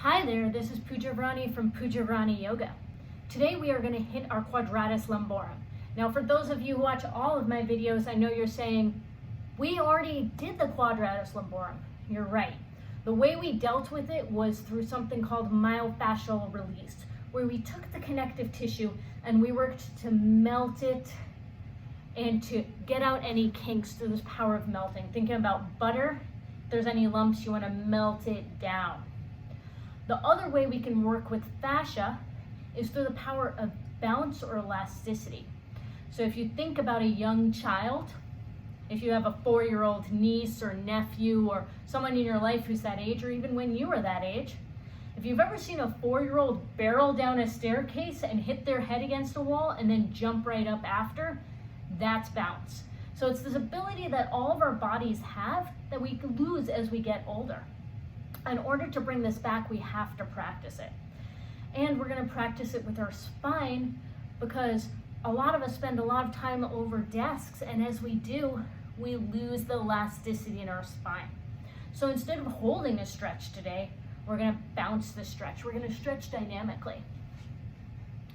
Hi there, this is Pooja Vrani from Pooja Vrani Yoga. Today we are going to hit our quadratus lumborum. Now for those of you who watch all of my videos, I know you're saying, we already did the quadratus lumborum. You're right. The way we dealt with it was through something called myofascial release, where we took the connective tissue and we worked to melt it and to get out any kinks through this power of melting. Thinking about butter, if there's any lumps, you want to melt it down. The other way we can work with fascia is through the power of bounce or elasticity. So if you think about a young child, if you have a 4-year-old niece or nephew or someone in your life who's that age, or even when you were that age, if you've ever seen a 4-year-old barrel down a staircase and hit their head against a wall and then jump right up after, that's bounce. So it's this ability that all of our bodies have that we lose as we get older. In order to bring this back, we have to practice it. And we're going to practice it with our spine because a lot of us spend a lot of time over desks, and as we do, we lose the elasticity in our spine. So instead of holding a stretch today, we're going to bounce the stretch. We're going to stretch dynamically.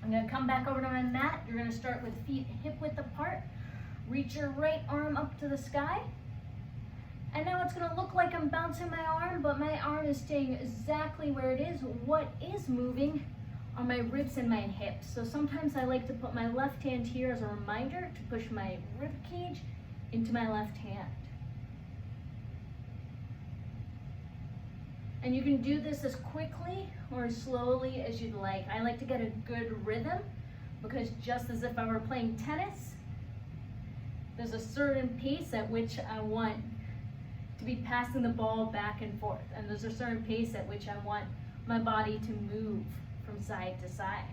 I'm going to come back over to my mat. You're going to start with feet hip width apart. Reach your right arm up to the sky. And now it's going to look like I'm bouncing my arm, but my arm is staying exactly where it is. What is moving are my ribs and my hips. So sometimes I like to put my left hand here as a reminder to push my rib cage into my left hand. And you can do this as quickly or as slowly as you'd like. I like to get a good rhythm because just as if I were playing tennis, there's a certain pace at which I want to be passing the ball back and forth. And there's a certain pace at which I want my body to move from side to side.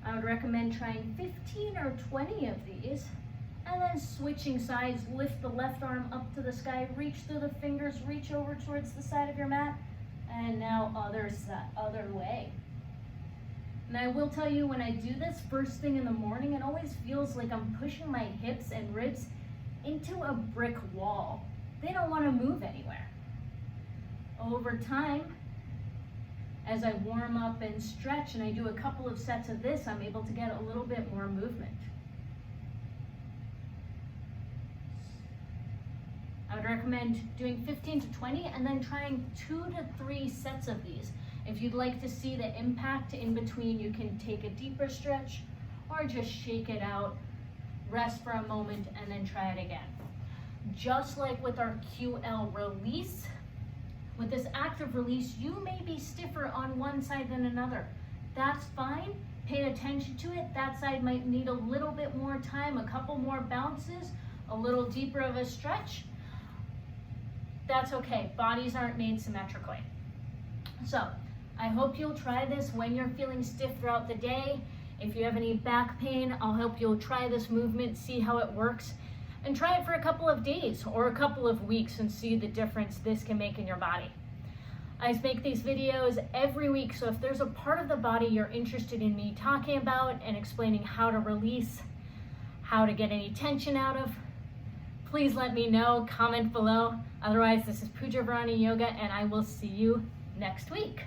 I would recommend trying 15 or 20 of these and then switching sides. Lift the left arm up to the sky, reach through the fingers, reach over towards the side of your mat, and now other way. And I will tell you, when I do this first thing in the morning, it always feels like I'm pushing my hips and ribs into a brick wall. They don't want to move anywhere. Over time, as I warm up and stretch and I do a couple of sets of this, I'm able to get a little bit more movement. I would recommend doing 15 to 20 and then trying 2 to 3 sets of these. If you'd like to see the impact in between, you can take a deeper stretch or just shake it out, rest for a moment, and then try it again. Just like with our QL release, with this active release, you may be stiffer on one side than another. That's fine. Pay attention to it. That side might need a little bit more time, a couple more bounces, a little deeper of a stretch. That's okay. Bodies aren't made symmetrically. So I hope you'll try this when you're feeling stiff throughout the day. If you have any back pain, I'll help you try this movement, see how it works, and try it for a couple of days or a couple of weeks and see the difference this can make in your body. I make these videos every week, so if there's a part of the body you're interested in me talking about and explaining how to release, how to get any tension out of, please let me know, comment below. Otherwise, this is Pooja Vrani Yoga, and I will see you next week.